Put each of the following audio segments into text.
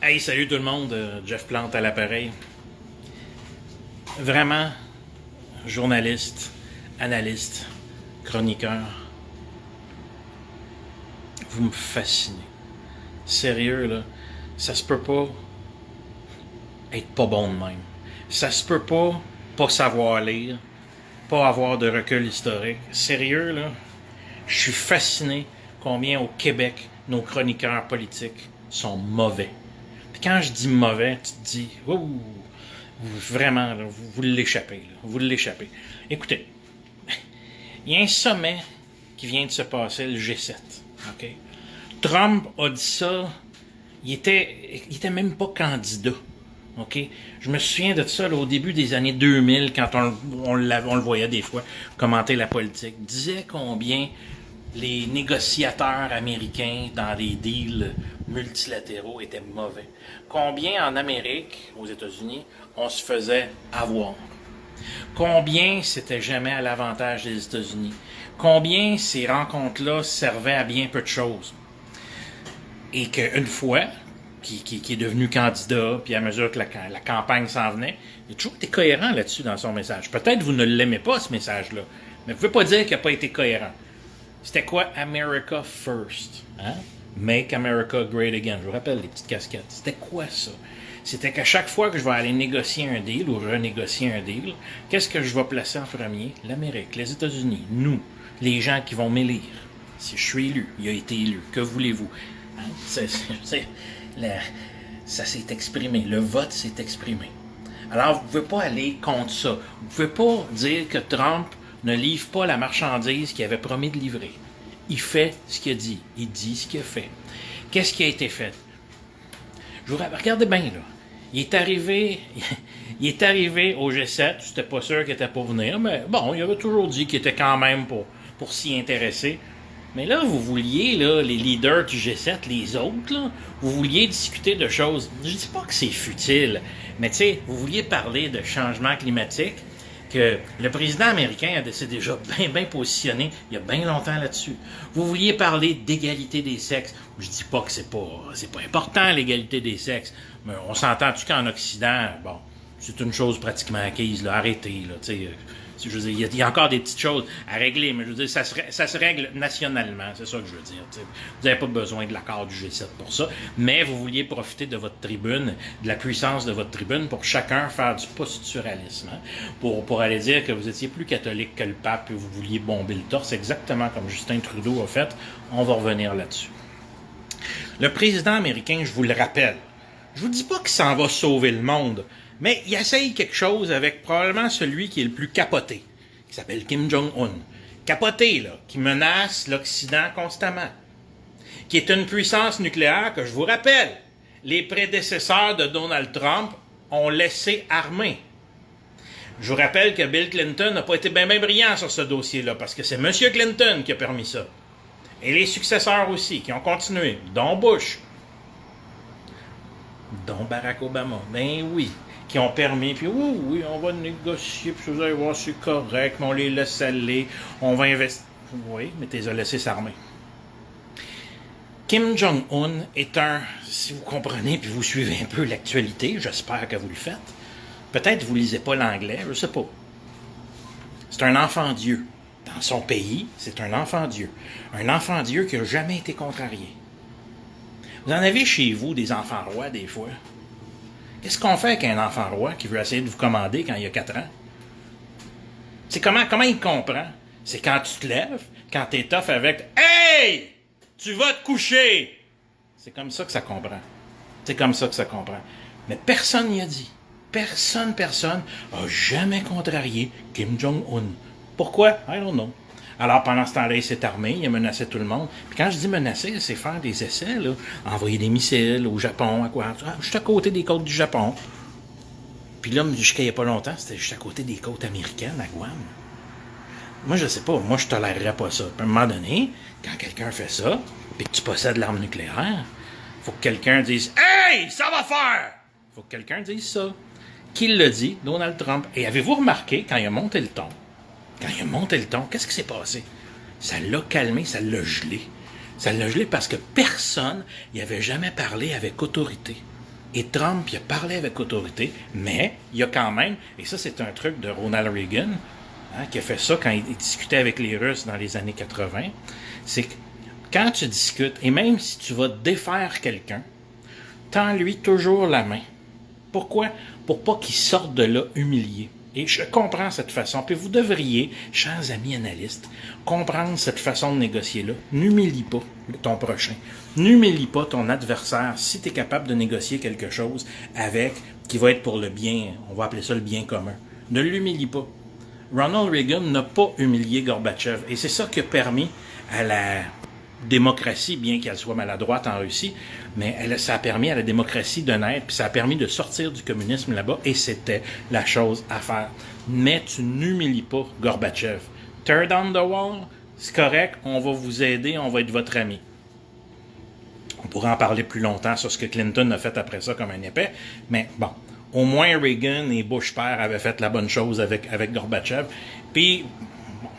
Hey, salut tout le monde, Jeff Plante à l'appareil. Vraiment, journaliste, analyste, chroniqueur, vous me fascinez. Sérieux, là, ça se peut pas être pas bon de même. Ça se peut pas savoir lire, pas avoir de recul historique. Sérieux, là, je suis fasciné combien au Québec, nos chroniqueurs politiques sont mauvais. Puis quand je dis mauvais, tu te dis, ouh, vraiment, là, vous l'échappez, là, vous l'échappez. Écoutez, il y a un sommet qui vient de se passer, le G7. OK? Trump a dit ça, il était même pas candidat. OK? Je me souviens de ça là, au début des années 2000, quand on le voyait des fois commenter la politique. Il disait combien les négociateurs américains dans les deals multilatéraux étaient mauvais. Combien en Amérique, aux États-Unis, on se faisait avoir. Combien c'était jamais à l'avantage des États-Unis. Combien ces rencontres-là servaient à bien peu de choses. Et qu'une fois, qui est devenu candidat, puis à mesure que la campagne s'en venait, il a toujours été cohérent là-dessus dans son message. Peut-être vous ne l'aimez pas, ce message-là, mais vous ne pouvez pas dire qu'il n'a pas été cohérent. C'était quoi America First? Hein? Make America Great Again. Je vous rappelle les petites casquettes. C'était quoi ça? C'était qu'à chaque fois que je vais aller négocier un deal ou renégocier un deal, qu'est-ce que je vais placer en premier? L'Amérique, les États-Unis, nous, les gens qui vont m'élire. Si je suis élu, il a été élu. Que voulez-vous? Hein? Ça s'est exprimé. Le vote s'est exprimé. Alors, vous ne pouvez pas aller contre ça. Vous ne pouvez pas dire que Trump ne livre pas la marchandise qu'il avait promis de livrer. Il fait ce qu'il a dit. Il dit ce qu'il a fait. Qu'est-ce qui a été fait? Regardez bien, là. Il est arrivé au G7. J'étais pas sûr qu'il était pour venir, mais bon, il avait toujours dit qu'il était quand même pour s'y intéresser. Mais là, vous vouliez, là, les leaders du G7, les autres, là, vous vouliez discuter de choses. Je dis pas que c'est futile, mais tu sais, vous vouliez parler de changement climatique, que le président américain s'est déjà bien positionné il y a bien longtemps là-dessus. Vous vouliez parler d'égalité des sexes. Je dis pas que c'est pas important, l'égalité des sexes, mais on s'entend-tu qu'en Occident, bon, c'est une chose pratiquement acquise, là, arrêtez, là, tu sais. Je veux dire, il y a encore des petites choses à régler, mais je veux dire, ça se règle nationalement, c'est ça que je veux dire. T'sais. Vous n'avez pas besoin de l'accord du G7 pour ça, mais vous vouliez profiter de votre tribune, de la puissance de votre tribune, pour chacun faire du posturalisme, hein? Pour aller dire que vous étiez plus catholique que le pape et vous vouliez bomber le torse, exactement comme Justin Trudeau a fait. On va revenir là-dessus. Le président américain, je vous le rappelle, je vous dis pas qu'il s'en va sauver le monde, mais il essaye quelque chose avec probablement celui qui est le plus capoté, qui s'appelle Kim Jong-un. Capoté, là, qui menace l'Occident constamment. Qui est une puissance nucléaire que, je vous rappelle, les prédécesseurs de Donald Trump ont laissé armer. Je vous rappelle que Bill Clinton n'a pas été bien brillant sur ce dossier-là, parce que c'est M. Clinton qui a permis ça. Et les successeurs aussi, qui ont continué, dont Bush, dont Barack Obama. Ben oui. Qui ont permis, puis oui, on va négocier, puis vous allez voir, c'est correct, mais on les laisse aller, on va investir. Oui, mais tu les as laissés s'armer. Kim Jong-un est si vous comprenez, puis vous suivez un peu l'actualité, j'espère que vous le faites, peut-être vous lisez pas l'anglais, je sais pas. C'est un enfant Dieu. Dans son pays, c'est un enfant Dieu. Un enfant Dieu qui n'a jamais été contrarié. Vous en avez chez vous des enfants rois, des fois. Qu'est-ce qu'on fait avec un enfant roi qui veut essayer de vous commander quand il a 4 ans? C'est comment il comprend? C'est quand tu te lèves, quand t'es tough avec « Hey! Tu vas te coucher! » C'est comme ça que ça comprend. C'est comme ça que ça comprend. Mais personne n'y a dit. Personne a jamais contrarié Kim Jong-un. Pourquoi? I don't know. Alors, pendant ce temps-là, il s'est armé, il a menacé tout le monde. Puis quand je dis menacer, c'est faire des essais, là. Envoyer des missiles au Japon, à quoi? Je suis à côté des côtes du Japon. Puis là, jusqu'à il n'y a pas longtemps, c'était juste à côté des côtes américaines, à Guam. Moi, je sais pas. Moi, je tolérerais pas ça. Puis à un moment donné, quand quelqu'un fait ça, puis que tu possèdes l'arme nucléaire, faut que quelqu'un dise « Hey! Ça va faire! » Faut que quelqu'un dise ça. Qui l'a dit? Donald Trump. Et avez-vous remarqué, quand il a monté le ton, qu'est-ce qui s'est passé? Ça l'a calmé, ça l'a gelé. Ça l'a gelé parce que personne n'y avait jamais parlé avec autorité. Et Trump, il a parlé avec autorité, mais il y a quand même, et ça c'est un truc de Ronald Reagan, qui a fait ça quand il discutait avec les Russes dans les années 80, c'est que quand tu discutes, et même si tu vas défaire quelqu'un, tends-lui toujours la main. Pourquoi? Pour pas qu'il sorte de là humilié. Et je comprends cette façon. Puis vous devriez, chers amis analystes, comprendre cette façon de négocier-là. N'humilie pas ton prochain. N'humilie pas ton adversaire si tu es capable de négocier quelque chose avec, qui va être pour le bien, on va appeler ça le bien commun. Ne l'humilie pas. Ronald Reagan n'a pas humilié Gorbatchev. Et c'est ça qui a permis à la démocratie, bien qu'elle soit maladroite en Russie, mais ça a permis à la démocratie de naître, puis ça a permis de sortir du communisme là-bas, et c'était la chose à faire. Mais tu n'humilies pas Gorbatchev. Tear down the wall, c'est correct, on va vous aider, on va être votre ami. On pourrait en parler plus longtemps sur ce que Clinton a fait après ça comme un épais, mais bon, au moins Reagan et Bush père avaient fait la bonne chose avec Gorbatchev, puis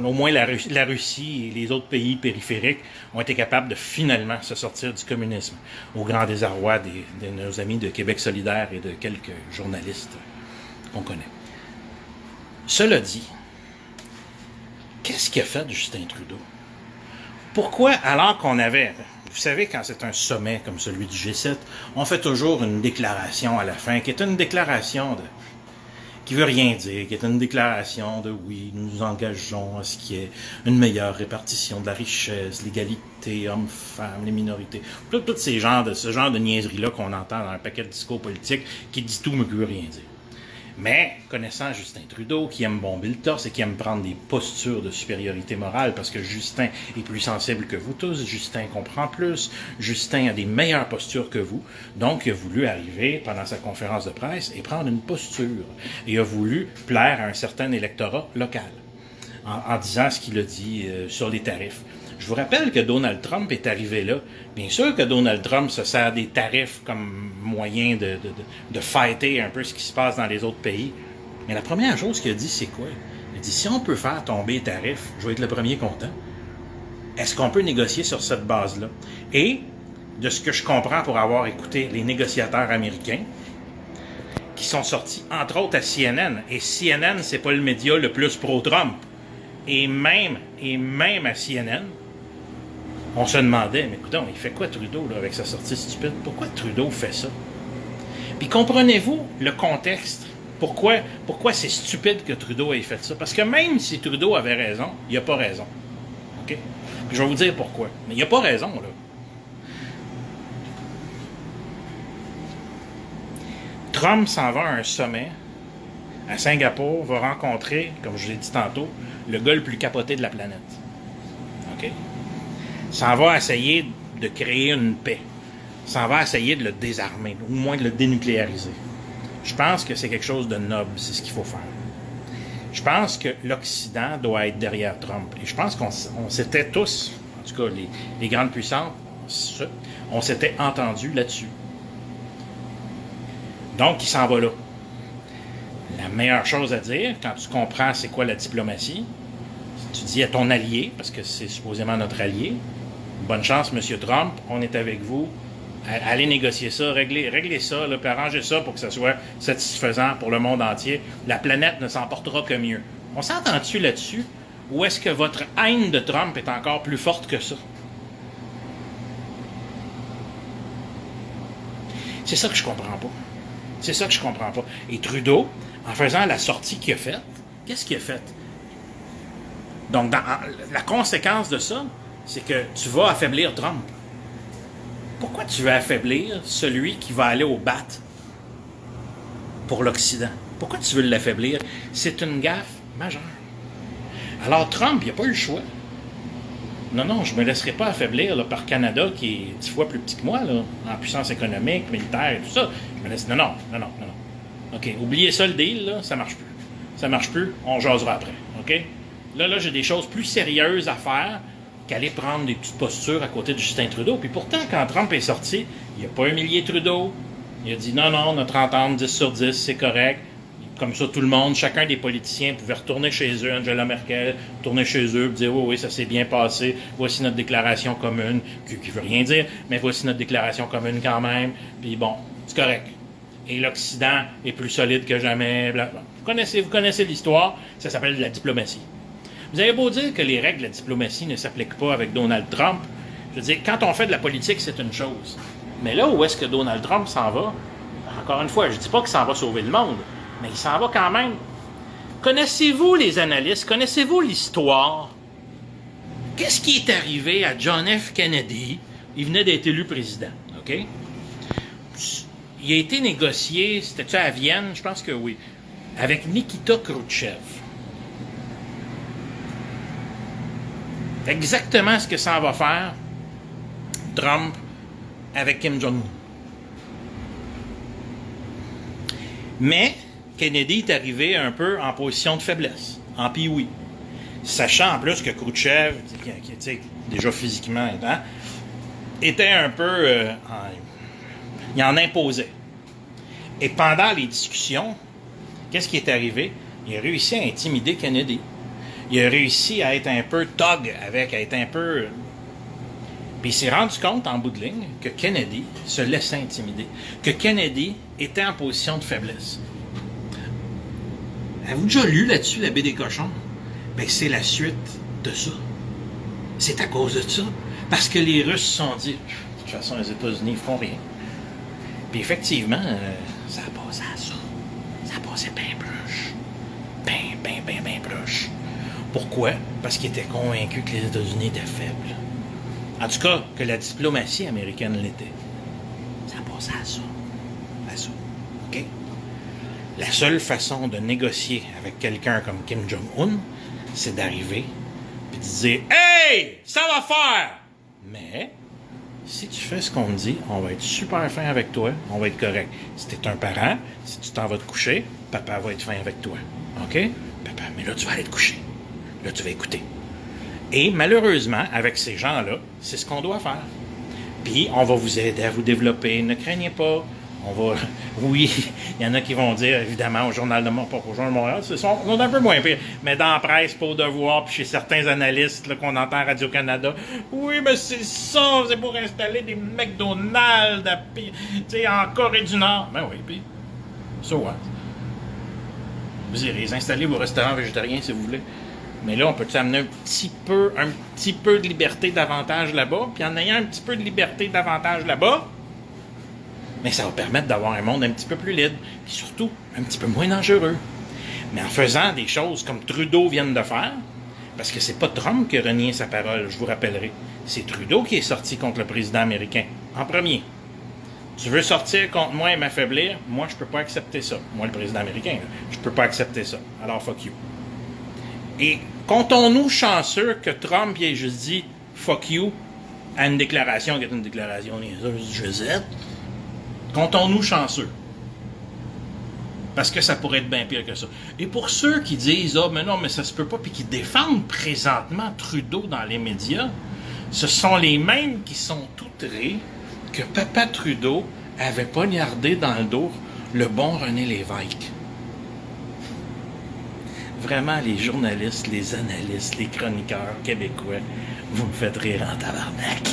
au moins la Russie et les autres pays périphériques ont été capables de finalement se sortir du communisme, au grand désarroi de nos amis de Québec solidaire et de quelques journalistes qu'on connaît. Cela dit, qu'est-ce qu'a fait Justin Trudeau? Pourquoi, alors qu'on avait, vous savez, quand c'est un sommet comme celui du G7, on fait toujours une déclaration à la fin, qui est une déclaration qui veut rien dire, qui est une déclaration de oui, nous nous engageons à ce qu'il y ait une meilleure répartition de la richesse, l'égalité hommes-femmes, les minorités. Tout ce genre de niaiseries-là qu'on entend dans un paquet de discours politiques qui dit tout mais qui veut rien dire. Mais, connaissant Justin Trudeau, qui aime bomber le torse et qui aime prendre des postures de supériorité morale, parce que Justin est plus sensible que vous tous, Justin comprend plus, Justin a des meilleures postures que vous, donc il a voulu arriver pendant sa conférence de presse et prendre une posture. Et il a voulu plaire à un certain électorat local, en disant ce qu'il a dit sur les tarifs. Je vous rappelle que Donald Trump est arrivé là. Bien sûr que Donald Trump se sert des tarifs comme moyen de fighter un peu ce qui se passe dans les autres pays. Mais la première chose qu'il a dit, c'est quoi? Il a dit, si on peut faire tomber les tarifs, je vais être le premier content. Est-ce qu'on peut négocier sur cette base-là? Et, de ce que je comprends pour avoir écouté les négociateurs américains, qui sont sortis, entre autres, à CNN. Et CNN, c'est pas le média le plus pro-Trump. Et même à CNN, on se demandait, mais écoutez, il fait quoi Trudeau là, avec sa sortie stupide? Pourquoi Trudeau fait ça? Puis comprenez-vous le contexte? Pourquoi c'est stupide que Trudeau ait fait ça? Parce que même si Trudeau avait raison, il n'a pas raison. OK? Puis je vais vous dire pourquoi. Mais il n'a pas raison, là. Trump s'en va à un sommet à Singapour, va rencontrer, comme je l'ai dit tantôt, le gars le plus capoté de la planète. OK? S'en va essayer de créer une paix. S'en va essayer de le désarmer, ou au moins de le dénucléariser. Je pense que c'est quelque chose de noble, c'est ce qu'il faut faire. Je pense que l'Occident doit être derrière Trump. Et je pense qu'on s'était tous, en tout cas les grandes puissances, on s'était entendus là-dessus. Donc, il s'en va là. La meilleure chose à dire, quand tu comprends c'est quoi la diplomatie, tu dis à ton allié, parce que c'est supposément notre allié, bonne chance, M. Trump, on est avec vous, allez négocier ça, régler ça, là, puis arranger ça pour que ça soit satisfaisant pour le monde entier. La planète ne s'en portera que mieux. On s'entend-tu là-dessus? Ou est-ce que votre haine de Trump est encore plus forte que ça? C'est ça que je comprends pas. C'est ça que je comprends pas. Et Trudeau, en faisant la sortie qu'il a faite, qu'est-ce qu'il a fait? Donc, la conséquence de ça, c'est que tu vas affaiblir Trump. Pourquoi tu veux affaiblir celui qui va aller au bat pour l'Occident? Pourquoi tu veux l'affaiblir? C'est une gaffe majeure. Alors, Trump, il n'a pas eu le choix. Non, je ne me laisserai pas affaiblir là, par Canada, qui est 10 fois plus petit que moi, là, en puissance économique, militaire et tout ça. Je me laisse... Non. OK, oubliez ça, le deal, là, ça marche plus. Ça marche plus, on jasera après. OK? Là, j'ai des choses plus sérieuses à faire qu'aller prendre des petites postures à côté de Justin Trudeau. Puis pourtant, quand Trump est sorti, il n'a pas humilié Trudeau. Il a dit non, notre entente 10 sur 10, c'est correct. Comme ça, tout le monde, chacun des politiciens pouvait retourner chez eux, Angela Merkel, retourner chez eux, dire oui, ça s'est bien passé, voici notre déclaration commune, qui veut rien dire, mais voici notre déclaration commune quand même, puis bon, c'est correct. et l'Occident est plus solide que jamais. Vous connaissez l'histoire, ça s'appelle de la diplomatie. Vous avez beau dire que les règles de la diplomatie ne s'appliquent pas avec Donald Trump, je veux dire, quand on fait de la politique, c'est une chose. Mais là où est-ce que Donald Trump s'en va, encore une fois, je ne dis pas qu'il s'en va sauver le monde, mais il s'en va quand même. Connaissez-vous les analystes? Connaissez-vous l'histoire? Qu'est-ce qui est arrivé à John F. Kennedy? Il venait d'être élu président, OK? Il a été négocié, c'était-tu à Vienne? Je pense que oui. Avec Nikita Khrouchtchev. Exactement ce que ça va faire Trump avec Kim Jong-un. Mais Kennedy est arrivé un peu en position de faiblesse, en pioui. Sachant en plus que Khrouchtchev, qui déjà physiquement était un peu... il en imposait. Et pendant les discussions, qu'est-ce qui est arrivé? Il a réussi à intimider Kennedy. Il a réussi à être un peu thug avec, à être un peu... Puis il s'est rendu compte, en bout de ligne, que Kennedy se laissait intimider. Que Kennedy était en position de faiblesse. Avez-vous déjà lu là-dessus la baie des cochons? Ben, c'est la suite de ça. C'est à cause de ça. Parce que les Russes se sont dit, de toute façon, les États-Unis ne feront rien. Puis effectivement, ça a passé à ça. Ça a passé bien proche. Bien proche. Pourquoi? Parce qu'ils étaient convaincus que les États-Unis étaient faibles. En tout cas, que la diplomatie américaine l'était. Ça a passé à ça. À ça. OK? La seule façon de négocier avec quelqu'un comme Kim Jong-un, c'est d'arriver et de dire « Hey! Ça va faire! » Mais, si tu fais ce qu'on te dit, on va être super fin avec toi, on va être correct. Si tu es un parent, si tu t'en vas te coucher, papa va être fin avec toi. OK? Papa, mais là, tu vas aller te coucher. Là, tu vas écouter. Et malheureusement, avec ces gens-là, c'est ce qu'on doit faire. Puis, on va vous aider à vous développer. Ne craignez pas. On va... Oui, il y en a qui vont dire, évidemment, au Journal de Montréal, pas au Journal de Montréal, on est un peu moins pire. Mais dans la presse, pour devoir, puis chez certains analystes là, qu'on entend à Radio-Canada, oui, mais c'est ça, c'est pour installer des McDonald's en Corée du Nord. Ben oui, puis, so what? Vous irez installer vos restaurants végétariens si vous voulez. Mais là, on peut amener un petit peu de liberté davantage là-bas, puis en ayant un petit peu de liberté davantage là-bas, mais ça va permettre d'avoir un monde un petit peu plus libre, et surtout un petit peu moins dangereux. Mais en faisant des choses comme Trudeau vient de faire, parce que c'est pas Trump qui a renié sa parole, je vous rappellerai, c'est Trudeau qui est sorti contre le président américain, en premier. Tu veux sortir contre moi et m'affaiblir? Moi, je peux pas accepter ça. Moi, le président américain, là, je peux pas accepter ça. Alors, fuck you. Et comptons-nous chanceux que Trump ait juste dit « fuck you » à une déclaration qui est une déclaration niaiseuse, je sais. Comptons-nous chanceux. Parce que ça pourrait être bien pire que ça. Et pour ceux qui disent « ah, mais non, mais ça se peut pas » puis qui défendent présentement Trudeau dans les médias, ce sont les mêmes qui sont outrés que Papa Trudeau avait poignardé dans le dos le bon René Lévesque. Vraiment, les journalistes, les analystes, les chroniqueurs québécois, vous me faites rire en tabarnak.